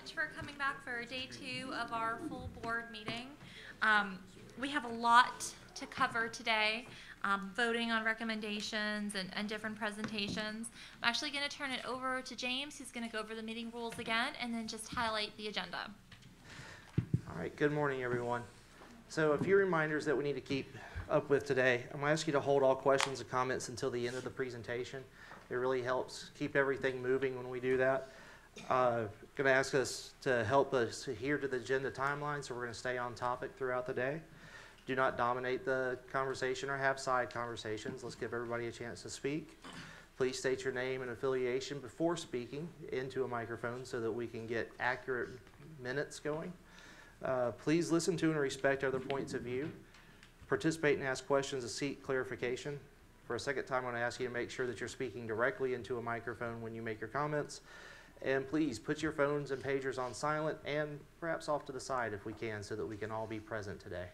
much for coming back for day 2 of our full board meeting. We have a lot to cover today, voting on recommendations and different presentations. I'm actually going to turn it over to James, who's going to go over the meeting rules again and then just highlight the agenda. All right, good morning, everyone. So a few reminders that we need to keep up with today. I'm going to ask you to hold all questions and comments until the end of the presentation. It really helps keep everything moving when we do that. Going to ask us to help us adhere to the agenda timeline, so we're going to stay on topic throughout the day. Do not dominate the conversation or have side conversations. Let's give everybody a chance to speak. Please state your name and affiliation before speaking into a microphone so that we can get accurate minutes going. Please listen to and respect other points of view. Participate and ask questions to seek clarification. For a second time, I'm going to ask you to make sure that you're speaking directly into a microphone when you make your comments. And please put your phones and pagers on silent and perhaps off to the side if we can, so that we can all be present today.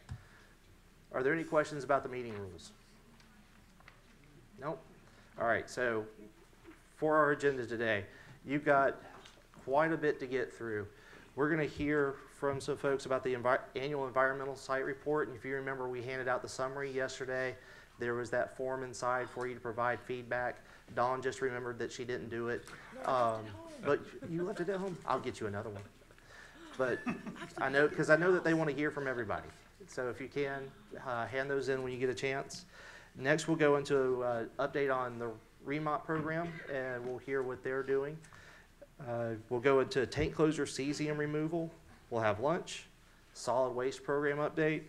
Are there any questions about the meeting rules? Nope. All right, so for our agenda today, you've got quite a bit to get through. We're going to hear from some folks about the annual environmental site report. And if you remember, we handed out the summary yesterday. There was that form inside for you to provide feedback. Dawn just remembered that she didn't do it. But you left it at home. I'll get you another one. But I know, because I know that they want to hear from everybody. So if you can, hand those in when you get a chance. Next, we'll go into an update on the REMOT program, and we'll hear what they're doing. We'll go into tank closure cesium removal. We'll have lunch, solid waste program update,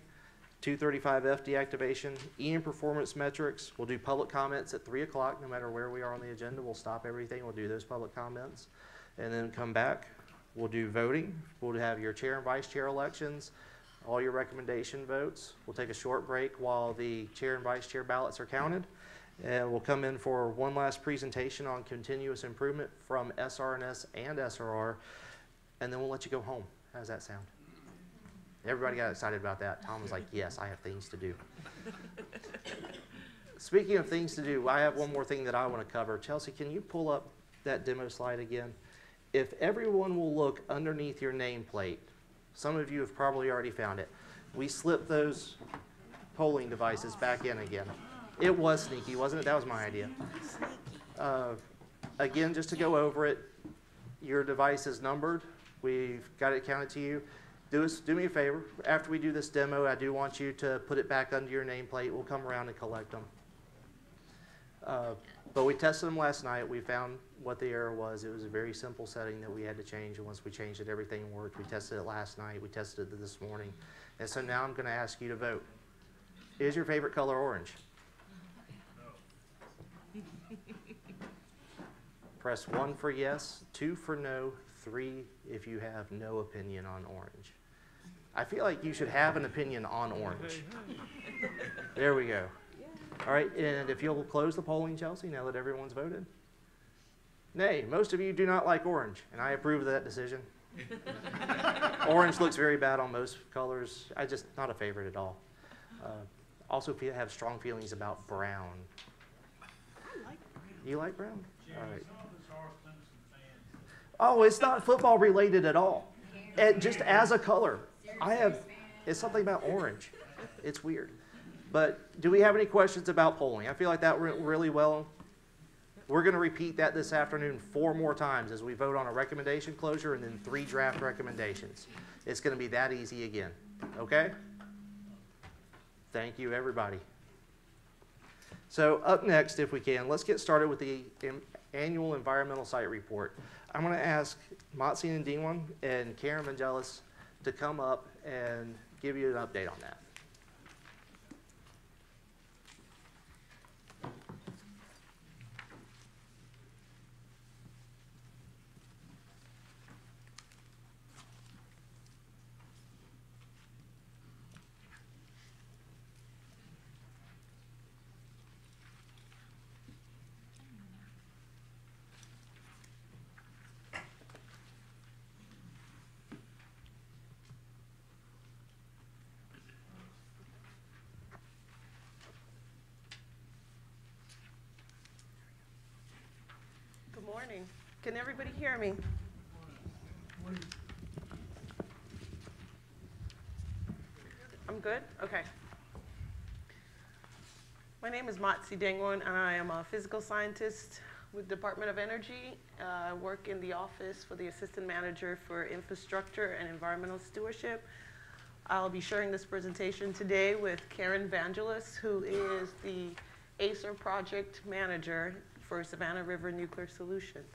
235F deactivation, EM performance metrics. We'll do public comments at 3 o'clock, no matter where we are on the agenda. We'll stop everything. We'll do those public comments and then come back. We'll do voting. We'll have your chair and vice chair elections, all your recommendation votes. We'll take a short break while the chair and vice chair ballots are counted. And we'll come in for one last presentation on continuous improvement from SRS and SRR, and then we'll let you go home. How does that sound? Everybody got excited about that. Tom was like, yes, I have things to do. Speaking of things to do, I have one more thing that I want to cover. Chelsea, can you pull up that demo slide again? If everyone will look underneath your nameplate, some of you have probably already found it. We slipped those polling devices back in again. It was sneaky, wasn't it? That was my idea. Again, just to go over it, your device is numbered. We've got it counted to you. Do me a favor. After we do this demo, I do want you to put it back under your nameplate. We'll come around and collect them. But we tested them last night. We found what the error was. It was a very simple setting that we had to change, and once we changed it, everything worked. We tested it last night. We tested it this morning. And so now I'm going to ask you to vote. Is your favorite color orange? No. Press 1 for yes, 2 for no, 3 if you have no opinion on orange. I feel like you should have an opinion on orange. There we go. All right, and if you'll close the polling, Chelsea, now that everyone's voted. Nay, most of you do not like orange, and I approve of that decision. Orange looks very bad on most colors. Not a favorite at all. Also have strong feelings about brown. I like brown. You like brown? Jerry, All right. some of us are Clemson fans. Oh, it's not football related at all. Just as a color. It's something about orange. It's weird. But do we have any questions about polling? I feel like that went really well. We're going to repeat that this afternoon 4 more times as we vote on a recommendation closure and then 3 draft recommendations. It's going to be that easy again. Okay? Thank you, everybody. So up next, if we can, let's get started with the annual environmental site report. I'm going to ask Matsi and Degwin and Karen Vangelis to come up and give you an update on that. Good morning. Can everybody hear me? I'm good? Okay. My name is Degwin, and I am a physical scientist with Department of Energy. I work in the office for the Assistant Manager for Infrastructure and Environmental Stewardship. I'll be sharing this presentation today with Karen Vangelis, who is the ACER Project Manager for Savannah River Nuclear Solutions.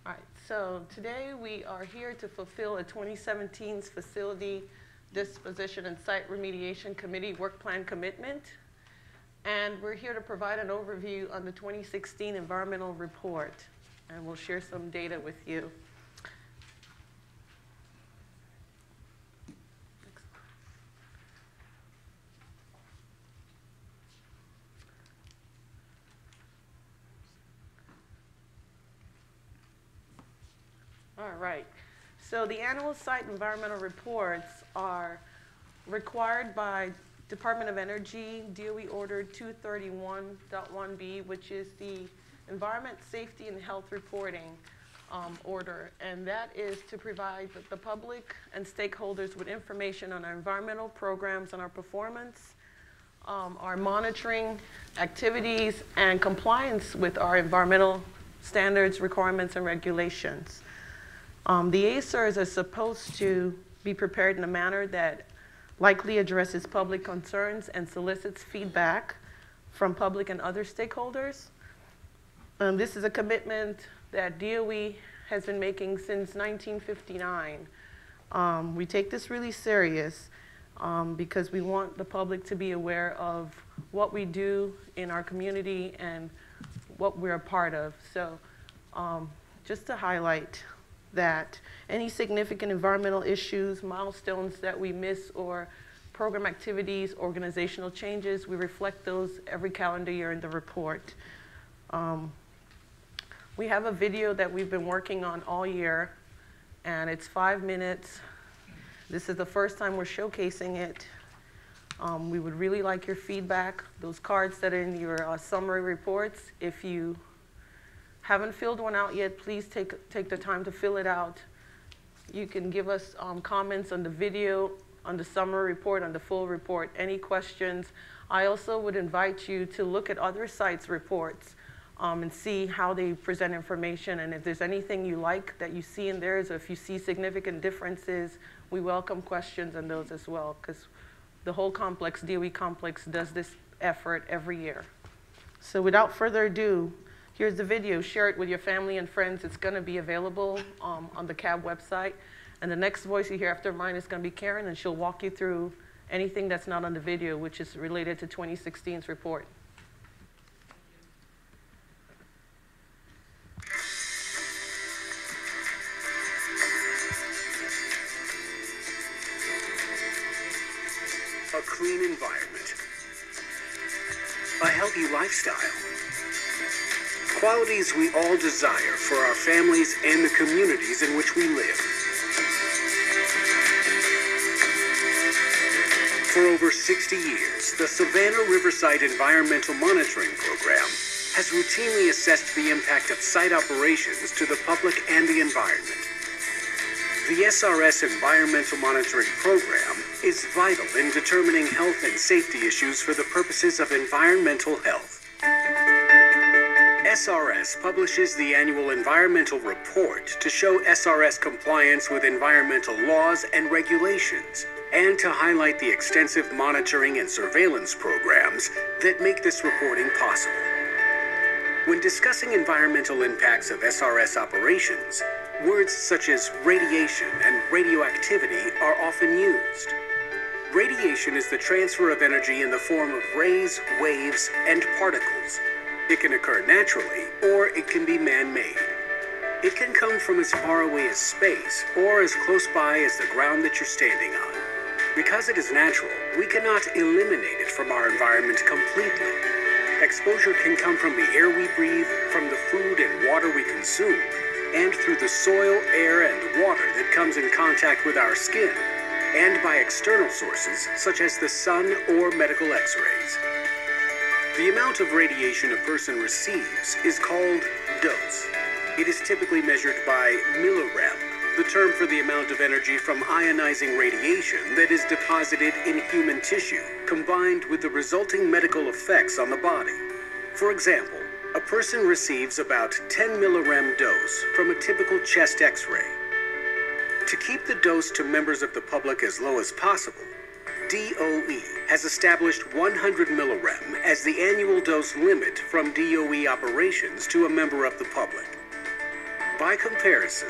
All right, so today we are here to fulfill a 2017's Facility Disposition and Site Remediation Committee Work Plan Commitment. And we're here to provide an overview on the 2016 environmental report. And we'll share some data with you. All right. So the annual site environmental reports are required by Department of Energy, DOE Order 231.1b, which is the Environment, Safety, and Health Reporting order. And that is to provide the public and stakeholders with information on our environmental programs and our performance, our monitoring activities, and compliance with our environmental standards, requirements, and regulations. The ACERs are supposed to be prepared in a manner that likely addresses public concerns and solicits feedback from public and other stakeholders. This is a commitment that DOE has been making since 1959. We take this really serious because we want the public to be aware of what we do in our community and what we're a part of. So just to highlight that any significant environmental issues, milestones that we miss, or program activities, organizational changes, we reflect those every calendar year in the report. We have a video that we've been working on all year, and it's 5 minutes. This is the first time we're showcasing it. We would really like your feedback. Those cards that are in your summary reports, if you haven't filled one out yet, please take the time to fill it out. You can give us comments on the video, on the summary report, on the full report, any questions. I also would invite you to look at other sites' reports and see how they present information. And if there's anything you like that you see in theirs, or if you see significant differences, we welcome questions on those as well, because the whole complex, DOE complex, does this effort every year. So without further ado, here's the video. Share it with your family and friends. It's going to be available on the CAB website. And the next voice you hear after mine is going to be Karen, and she'll walk you through anything that's not on the video, which is related to 2016's report. A clean environment. A healthy lifestyle. Qualities we all desire for our families and the communities in which we live. For over 60 years, the Savannah Riverside Environmental Monitoring Program has routinely assessed the impact of site operations to the public and the environment. The SRS Environmental Monitoring Program is vital in determining health and safety issues for the purposes of environmental health. SRS publishes the annual environmental report to show SRS compliance with environmental laws and regulations, and to highlight the extensive monitoring and surveillance programs that make this reporting possible. When discussing environmental impacts of SRS operations, words such as radiation and radioactivity are often used. Radiation is the transfer of energy in the form of rays, waves, and particles. It can occur naturally, or it can be man-made. It can come from as far away as space, or as close by as the ground that you're standing on. Because it is natural, we cannot eliminate it from our environment completely. Exposure can come from the air we breathe, from the food and water we consume, and through the soil, air, and water that comes in contact with our skin, and by external sources such as the sun or medical X-rays. The amount of radiation a person receives is called dose. It is typically measured by millirem, the term for the amount of energy from ionizing radiation that is deposited in human tissue, combined with the resulting medical effects on the body. For example, a person receives about 10 millirem dose from a typical chest X-ray. To keep the dose to members of the public as low as possible, DOE has established 100 millirem as the annual dose limit from DOE operations to a member of the public. By comparison,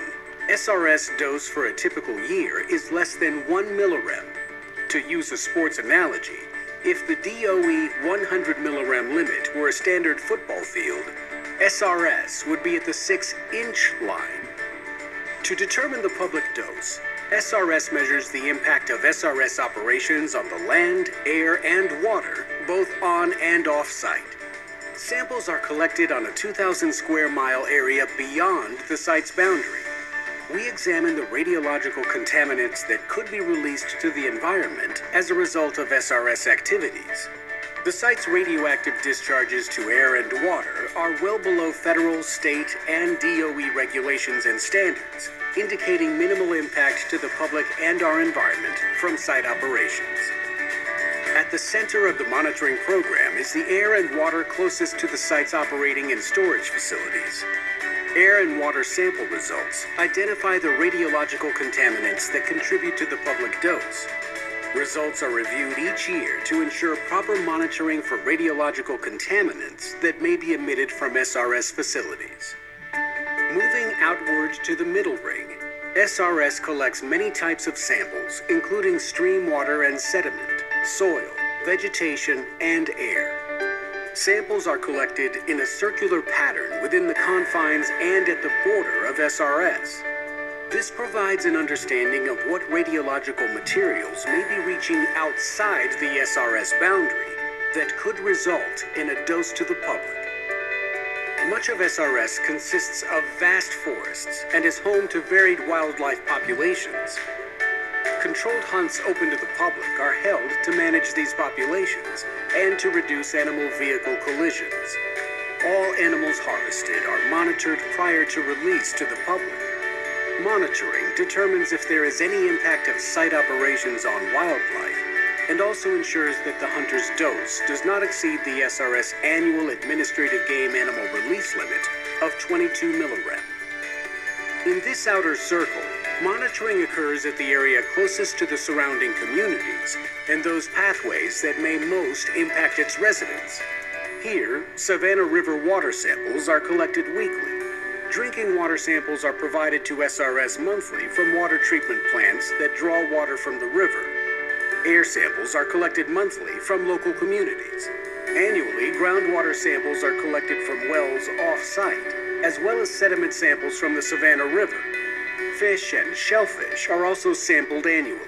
SRS dose for a typical year is less than 1 millirem. To use a sports analogy, if the DOE 100 millirem limit were a standard football field, SRS would be at the 6-inch line. To determine the public dose, SRS measures the impact of SRS operations on the land, air, and water, both on and off-site. Samples are collected on a 2,000 square mile area beyond the site's boundary. We examine the radiological contaminants that could be released to the environment as a result of SRS activities. The site's radioactive discharges to air and water are well below federal, state, and DOE regulations and standards, indicating minimal impact to the public and our environment from site operations. At the center of the monitoring program is the air and water closest to the site's operating and storage facilities. Air and water sample results identify the radiological contaminants that contribute to the public dose. Results are reviewed each year to ensure proper monitoring for radiological contaminants that may be emitted from SRS facilities. Moving outward to the middle ring, SRS collects many types of samples, including stream water and sediment, soil, vegetation, and air. Samples are collected in a circular pattern within the confines and at the border of SRS. This provides an understanding of what radiological materials may be reaching outside the SRS boundary that could result in a dose to the public. Much of SRS consists of vast forests and is home to varied wildlife populations. Controlled hunts open to the public are held to manage these populations and to reduce animal vehicle collisions. All animals harvested are monitored prior to release to the public. Monitoring determines if there is any impact of site operations on wildlife and also ensures that the hunter's dose does not exceed the SRS annual administrative game animal release limit of 22 millirem. In this outer circle, monitoring occurs at the area closest to the surrounding communities and those pathways that may most impact its residents. Here, Savannah River water samples are collected weekly. Drinking water samples are provided to SRS monthly from water treatment plants that draw water from the river. Air samples are collected monthly from local communities. Annually, groundwater samples are collected from wells off-site, as well as sediment samples from the Savannah River. Fish and shellfish are also sampled annually.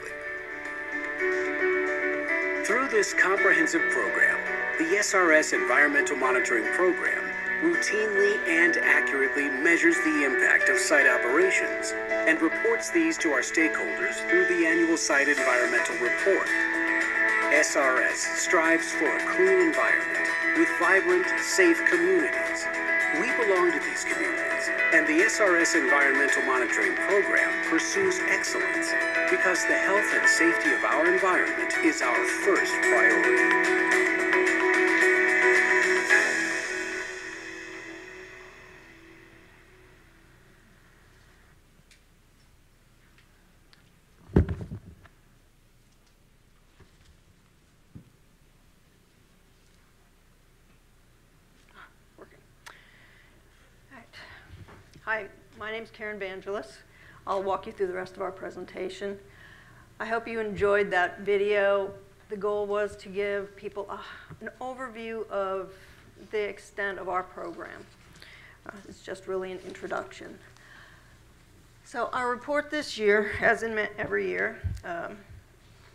Through this comprehensive program, the SRS Environmental Monitoring Program routinely and accurately measures the impact of site operations and reports these to our stakeholders through the annual Site Environmental Report. SRS strives for a clean environment with vibrant, safe communities. We belong to these communities, and the SRS Environmental Monitoring Program pursues excellence because the health and safety of our environment is our first priority. Hi, my name is Karen Vangelis. I'll walk you through the rest of our presentation. I hope you enjoyed that video. The goal was to give people an overview of the extent of our program. It's just really an introduction. So our report this year, as in every year,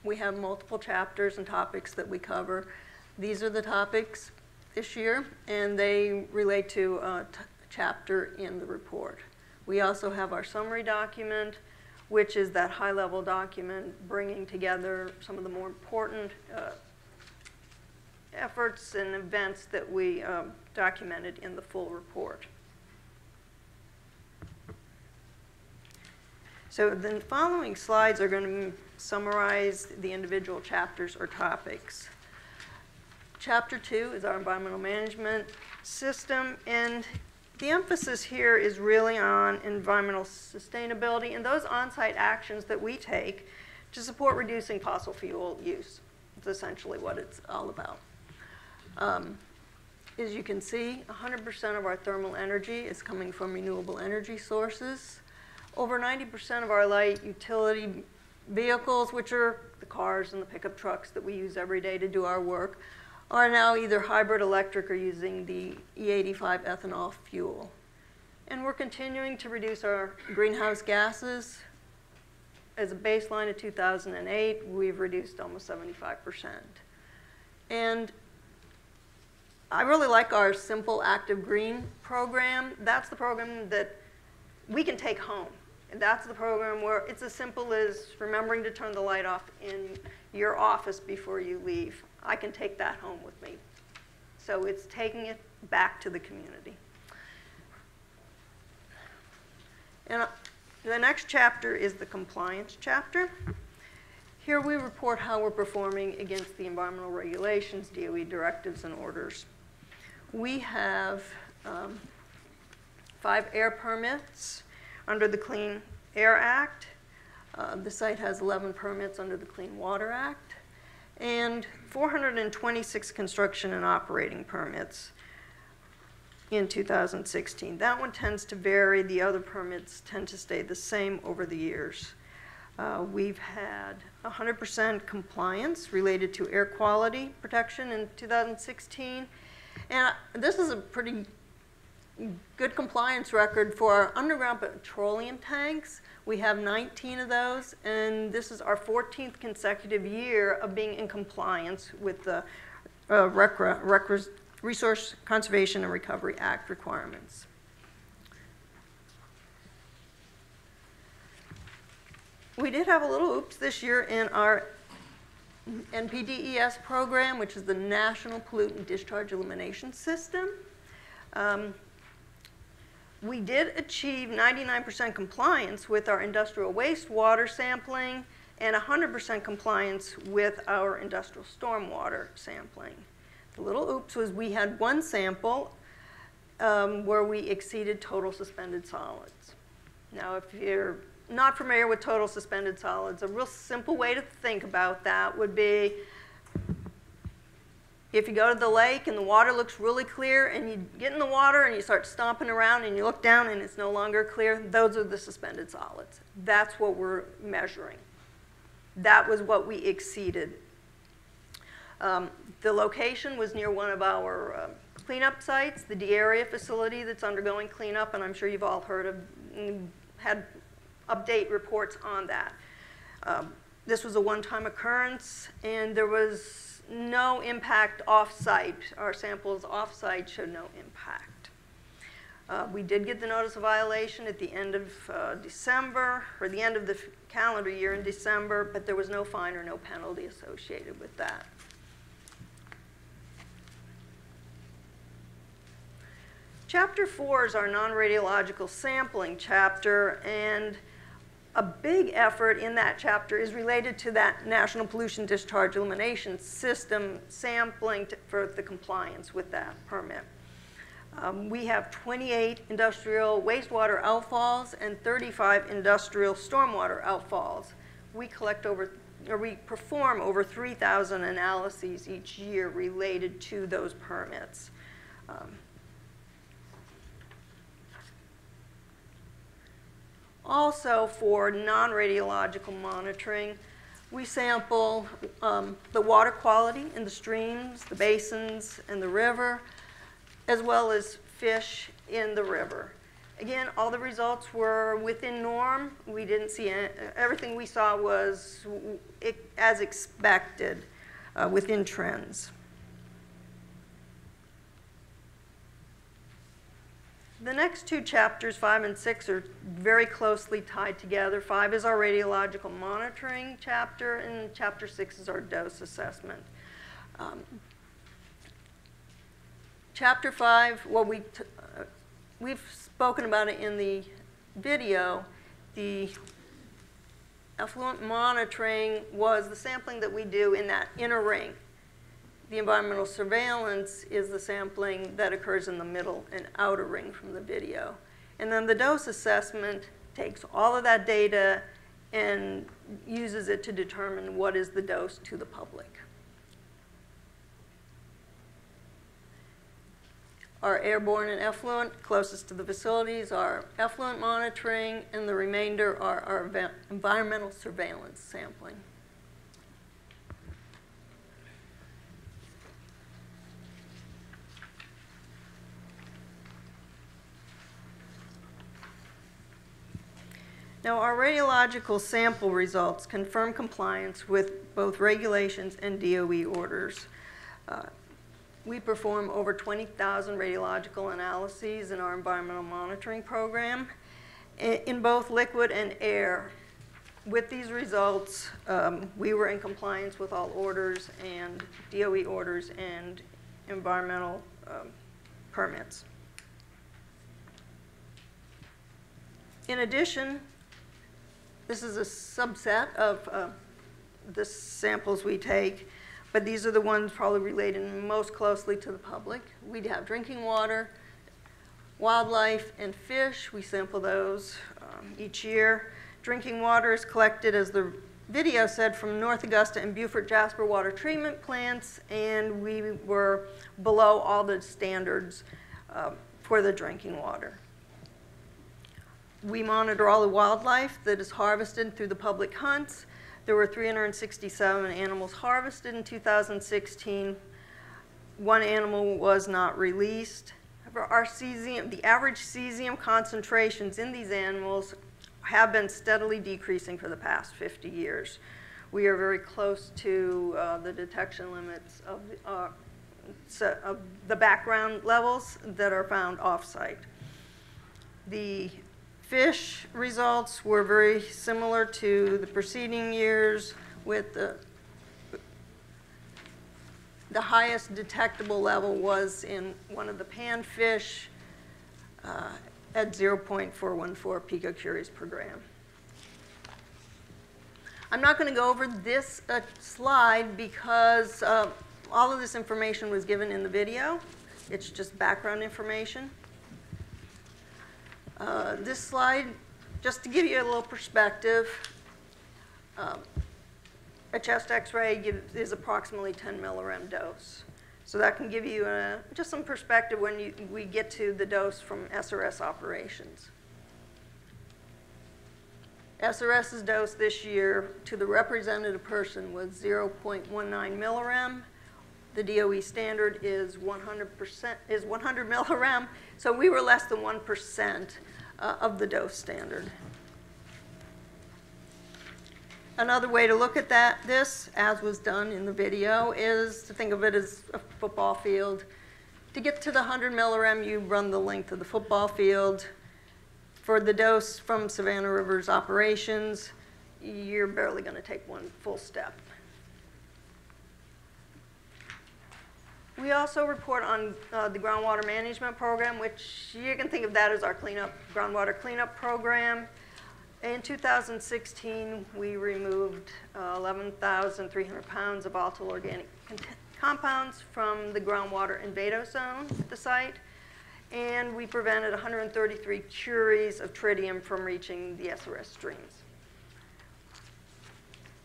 we have multiple chapters and topics that we cover. These are the topics this year, and they relate to chapter in the report. We also have our summary document, which is that high-level document bringing together some of the more important efforts and events that we documented in the full report. So the following slides are going to summarize the individual chapters or topics. Chapter 2 is our environmental management system, and the emphasis here is really on environmental sustainability and those on-site actions that we take to support reducing fossil fuel use. It's essentially what it's all about. As you can see, 100% of our thermal energy is coming from renewable energy sources. Over 90% of our light utility vehicles, which are the cars and the pickup trucks that we use every day to do our work, are now either hybrid electric or using the E85 ethanol fuel. And we're continuing to reduce our greenhouse gases. As a baseline of 2008, we've reduced almost 75%. And I really like our Simple Active Green program. That's the program that we can take home. And that's the program where it's as simple as remembering to turn the light off in your office before you leave. I can take that home with me. So it's taking it back to the community. And the next chapter is the compliance chapter. Here we report how we're performing against the environmental regulations, DOE directives, and orders. We have 5 air permits under the Clean Air Act. The site has 11 permits under the Clean Water Act, and 426 construction and operating permits in 2016. That one tends to vary. The other permits tend to stay the same over the years. We've had 100% compliance related to air quality protection in 2016. And this is a pretty good compliance record for our underground petroleum tanks. We have 19 of those, and this is our 14th consecutive year of being in compliance with the Resource Conservation and Recovery Act requirements. We did have a little oops this year in our NPDES program, which is the National Pollutant Discharge Elimination System. We did achieve 99% compliance with our industrial wastewater sampling and 100% compliance with our industrial stormwater sampling. The little oops was we had one sample where we exceeded total suspended solids. Now, if you're not familiar with total suspended solids, a real simple way to think about that would be if you go to the lake and the water looks really clear and you get in the water and you start stomping around and you look down and it's no longer clear, those are the suspended solids. That's what we're measuring. That was what we exceeded. The location was near one of our cleanup sites, the D area facility that's undergoing cleanup, and I'm sure you've all heard of, had update reports on that. This was a one-time occurrence, and there was no impact off-site. Our samples off-site showed no impact. We did get the notice of violation at the end of December, or the end of the calendar year in December, but there was no fine or no penalty associated with that. Chapter 4 is our non-radiological sampling chapter, and a big effort in that chapter is related to that National Pollution Discharge Elimination System sampling for the compliance with that permit. We have 28 industrial wastewater outfalls and 35 industrial stormwater outfalls. We perform over 3,000 analyses each year related to those permits. Also, for non-radiological monitoring, we sample the water quality in the streams, the basins, and the river, as well as fish in the river. Again, all the results were within norm. We didn't see everything we saw was as expected within trends. The next two chapters, 5 and 6, are very closely tied together. 5 is our radiological monitoring chapter, and chapter 6 is our dose assessment. Chapter 5, well, we've spoken about it in the video. The Effluent monitoring was the sampling that we do in that inner ring. The environmental surveillance is the sampling that occurs in the middle and outer ring from the video. And then the dose assessment takes all of that data and uses it to determine what is the dose to the public. Our airborne and effluent closest to the facilities are effluent monitoring, and the remainder are our environmental surveillance sampling. Now, our radiological sample results confirm compliance with both regulations and DOE orders. We perform over 20,000 radiological analyses in our environmental monitoring program in both liquid and air. With these results, we were in compliance with all orders and DOE orders and environmental permits. In addition, this is a subset of the samples we take, but these are the ones probably related most closely to the public. We'd have drinking water, wildlife, and fish. We sample those each year. Drinking water is collected, as the video said, from North Augusta and Beaufort Jasper water treatment plants, and we were below all the standards for the drinking water. We monitor all the wildlife that is harvested through the public hunts. There were 367 animals harvested in 2016. One animal was not released. Our cesium, the average cesium concentrations in these animals have been steadily decreasing for the past 50 years. We are very close to the detection limits of the background levels that are found off-site. The fish results were very similar to the preceding years, with the highest detectable level was in one of the panfish at 0.414 PicoCuries per gram. I'm not going to go over this slide because all of this information was given in the video. It's just background information. This slide, just to give you a little perspective, a chest x-ray is approximately 10 milligram dose. So that can give you just some perspective when we get to the dose from SRS operations. SRS's dose this year to the representative person was 0.19 milligram. The DOE standard is 100 milligram, so we were less than 1% of the dose standard. Another way to look at this, as was done in the video, is to think of it as a football field. To get to the 100 milligram, you run the length of the football field. For the dose from Savannah River's operations, you're barely going to take one full step. We also report on the groundwater management program, which you can think of that as our groundwater cleanup program. In 2016, we removed 11,300 pounds of volatile organic compounds from the groundwater and Xray Dose zone at the site, and we prevented 133 curies of tritium from reaching the SRS streams.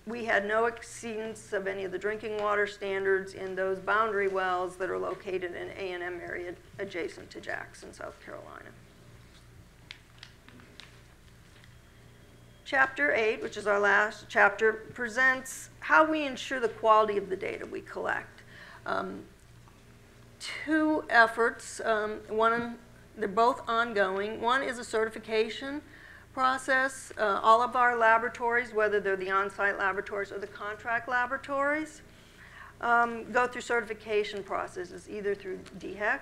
We had no exceedance of any of the drinking water standards in those boundary wells that are located in A&M area adjacent to Jackson, South Carolina. Chapter 8, which is our last chapter, presents how we ensure the quality of the data we collect. Two efforts, they're both ongoing. One is a certification process. All of our laboratories, whether they're the on-site laboratories or the contract laboratories, go through certification processes, either through DHEC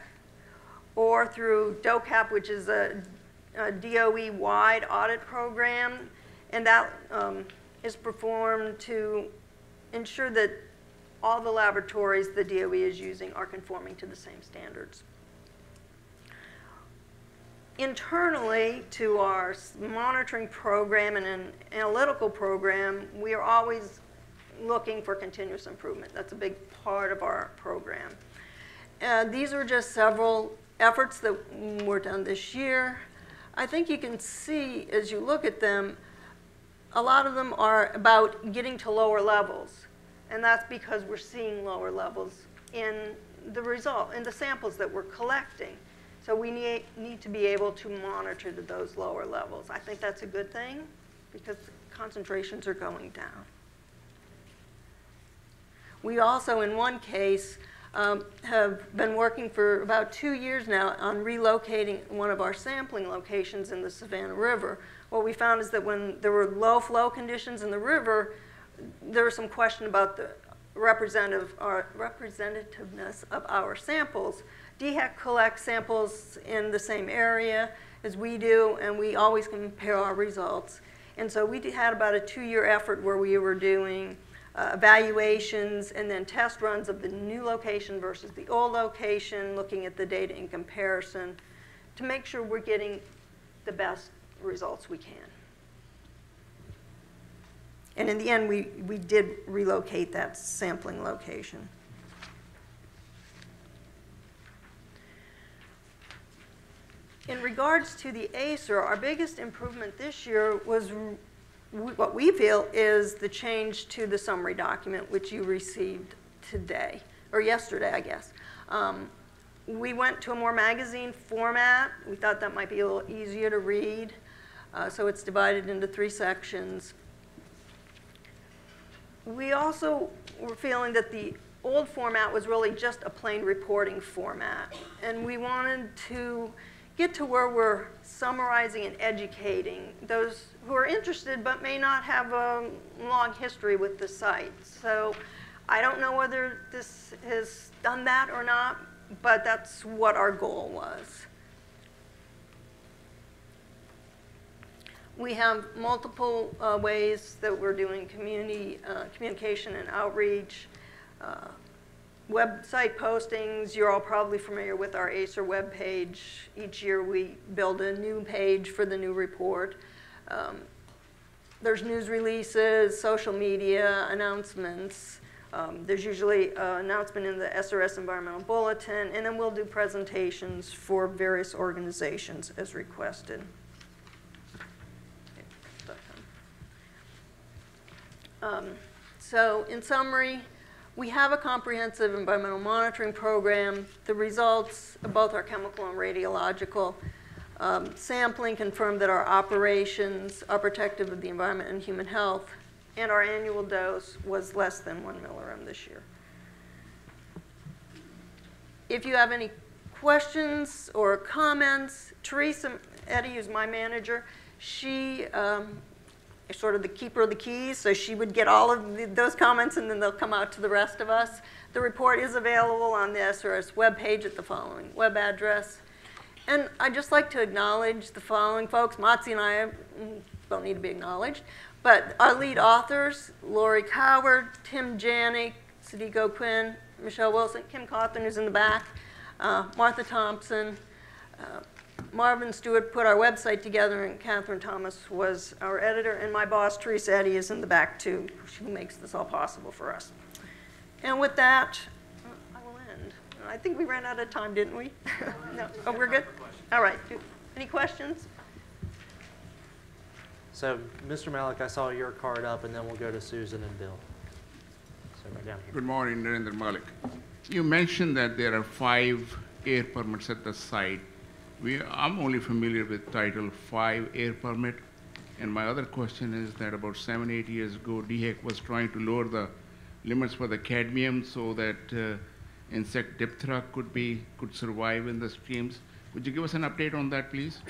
or through DOCAP, which is a DOE-wide audit program, and that is performed to ensure that all the laboratories the DOE is using are conforming to the same standards. internally to our monitoring program and an analytical program, we are always looking for continuous improvement. That's a big part of our program. These are just several efforts that were done this year. I think you can see as you look at them, a lot of them are about getting to lower levels. And that's because we're seeing lower levels in the samples that we're collecting. So we need to be able to monitor to those lower levels. I think that's a good thing because concentrations are going down. We also, in one case, have been working for about 2 years now on relocating one of our sampling locations in the Savannah River. What we found is that when there were low flow conditions in the river, there was some question about the representativeness of our samples. DHEC collects samples in the same area as we do, and we always compare our results. And so we had about a 2-year effort where we were doing evaluations and then test runs of the new location versus the old location, looking at the data in comparison to make sure we're getting the best results we can. And in the end, we did relocate that sampling location. In regards to the ACER, our biggest improvement this year was what we feel is the change to the summary document, which you received today, or yesterday, I guess. We went to a more magazine format. We thought that might be a little easier to read. So it's divided into 3 sections. We also were feeling that the old format was really just a plain reporting format. And we wanted to get to where we're summarizing and educating those who are interested but may not have a long history with the site. So I don't know whether this has done that or not, but that's what our goal was. We have multiple ways that we're doing communication and outreach. Website postings, you're all probably familiar with our ACER webpage. Each year we build a new page for the new report. There's news releases, social media, announcements. There's usually an announcement in the SRS Environmental Bulletin, and then we'll do presentations for various organizations as requested. So in summary, we have a comprehensive environmental monitoring program. The results of both our chemical and radiological sampling confirm that our operations are protective of the environment and human health, and our annual dose was less than 1 millirem this year. If you have any questions or comments, Teresa Eddie is my manager. She is sort of the keeper of the keys, so she would get all of those comments and then they'll come out to the rest of us. The report is available on the SRS webpage at the following web address. And I'd just like to acknowledge the following folks. Motzi and I don't need to be acknowledged, but our lead authors, Lori Coward, Tim Janik, Sadiq Quinn, Michelle Wilson, Kim Coughlan, who's in the back, Martha Thompson, Marvin Stewart put our website together, and Catherine Thomas was our editor, and my boss, Teresa Eddie, is in the back too. She makes this all possible for us. And with that, I will end. I think we ran out of time, didn't we? No. Oh, we're good? All right. Any questions? So, Mr. Malik, I saw your card up, and then we'll go to Susan and Bill. So right down here. Good morning, Narendra Malik. You mentioned that there are 5 air permits at the site. I'm only familiar with Title 5 air permit, and my other question is that about 7-8 years ago, DHEC was trying to lower the limits for the cadmium so that insect diphthera could survive in the streams. Would you give us an update on that, please?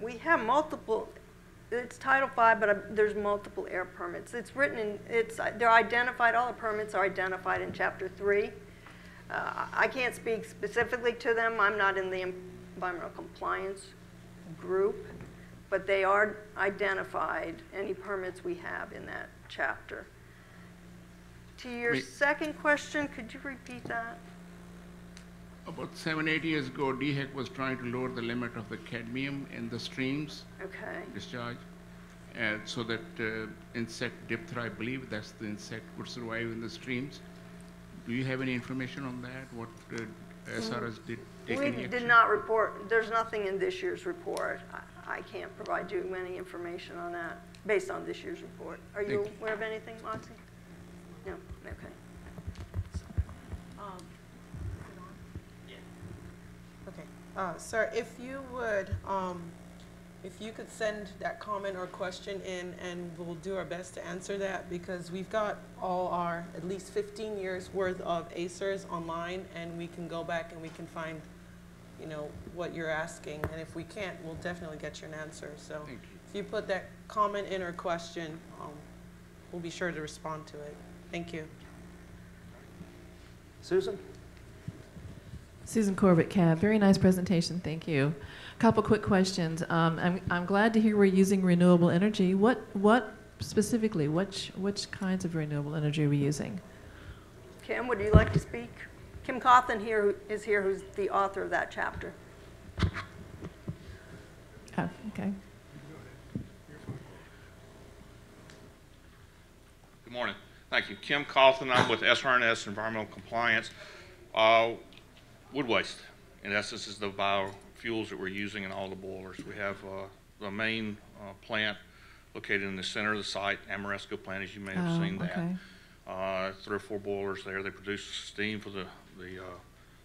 We have multiple. It's Title 5, but there's multiple air permits. It's written in. They're identified. All the permits are identified in Chapter 3. I can't speak specifically to them. I'm not in the environmental compliance group, but they are identified, any permits we have in that chapter. To your second question, could you repeat that? About 7-8 years ago, DHEC was trying to lower the limit of the cadmium in the streams Okay. discharge, so that insect diphtheria, I believe that's the insect, would survive in the streams. Do you have any information on that? What SRS did take We any action? did not report, there's nothing in this year's report. I can't provide you any information on that based on this year's report. Are you Thank you. aware of anything, Moxie? No? Okay. Okay, sir, if you would, if you could send that comment or question in, and we'll do our best to answer that, because we've got all our at least 15 years worth of ACERs online, and we can go back and we can find, you know, what you're asking, and if we can't, we'll definitely get you an answer. So Thank you. if you put that comment in or question, we'll be sure to respond to it. Thank you. Susan? Susan Corbett, CAB. Very nice presentation. Thank you. Couple quick questions. I'm glad to hear we're using renewable energy. What specifically? Which kinds of renewable energy are we using? Kim, would you like to speak? Kim Coughlan is here, who's the author of that chapter. Oh, okay. Good morning. Thank you. Kim Coughlan. I'm with SRS Environmental Compliance. Wood waste, in essence, is the biofuels that we're using in all the boilers. We have the main plant located in the center of the site, Amoresco plant, as you may have seen that. Okay. 3 or 4 boilers there. They produce steam for the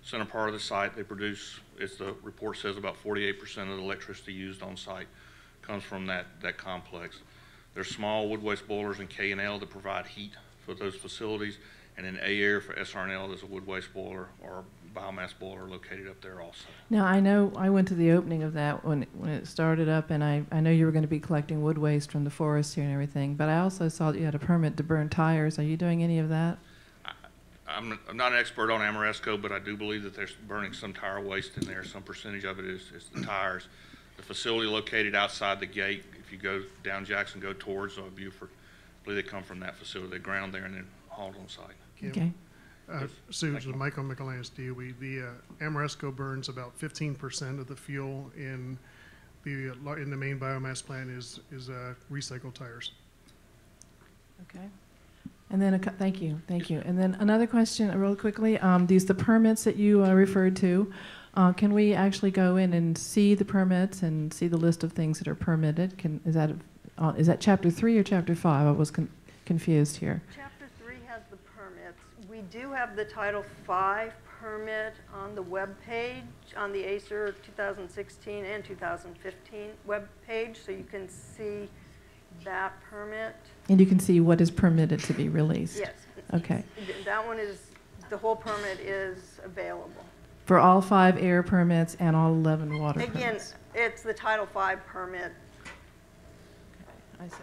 center part of the site. They produce, as the report says, about 48% of the electricity used on site comes from that complex. There's small wood waste boilers in K and L that provide heat for those facilities, and in A-Air for SRNL, there's a wood waste boiler or biomass boiler located up there also. Now, I know I went to the opening of that when it started up, and I know you were going to be collecting wood waste from the forest here and everything, but I also saw that you had a permit to burn tires. Are you doing any of that? I'm not an expert on Amoresco, but I do believe that there's burning some tire waste in there. Some percentage of it is the tires. The facility located outside the gate, if you go down Jackson, go towards Buford, I believe they come from that facility. They ground there and then hauled on site. Kim. Okay. Susan, Michael McElance, DOE. The Amoresco burns about 15% of the fuel in the main biomass plant is recycled tires. Okay. And then, thank you. And then another question, real quickly. The permits that you referred to, can we actually go in and see the permits and see the list of things that are permitted? Is that Chapter 3 or Chapter 5? I was confused here. Chapter 3 has the permits. We do have the Title 5 permit on the web page, on the ACER 2016 and 2015 web page, so you can see that permit. And you can see what is permitted to be released? Yes. Okay. That one is, the whole permit is available. For all 5 air permits and all 11 water Again, permits? it's the Title 5 permit. I see.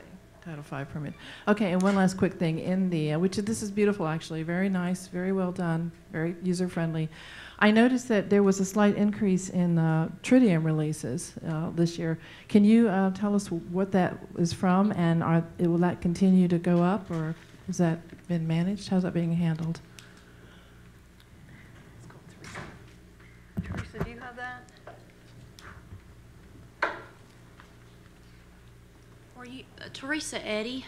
Title 5 permit. Okay, and one last quick thing. In the, this is beautiful actually, very nice, very well done, very user-friendly. I noticed that there was a slight increase in tritium releases this year. Can you tell us what that is from, and will that continue to go up, or has that been managed? How's that being handled? Teresa, do you have that? Teresa Eddie,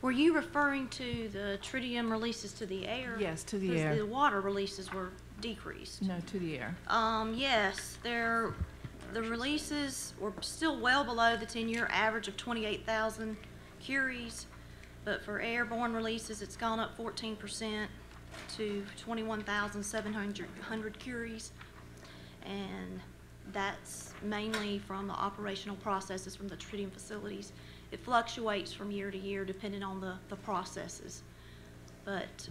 were you referring to the tritium releases to the air? Yes, to the 'Cause air. the water releases were decreased. No, to the air. Yes, the releases were still well below the 10-year average of 28,000 curies, but for airborne releases, it's gone up 14% to 21,700 curies, and that's mainly from the operational processes from the tritium facilities. It fluctuates from year to year depending on the processes, but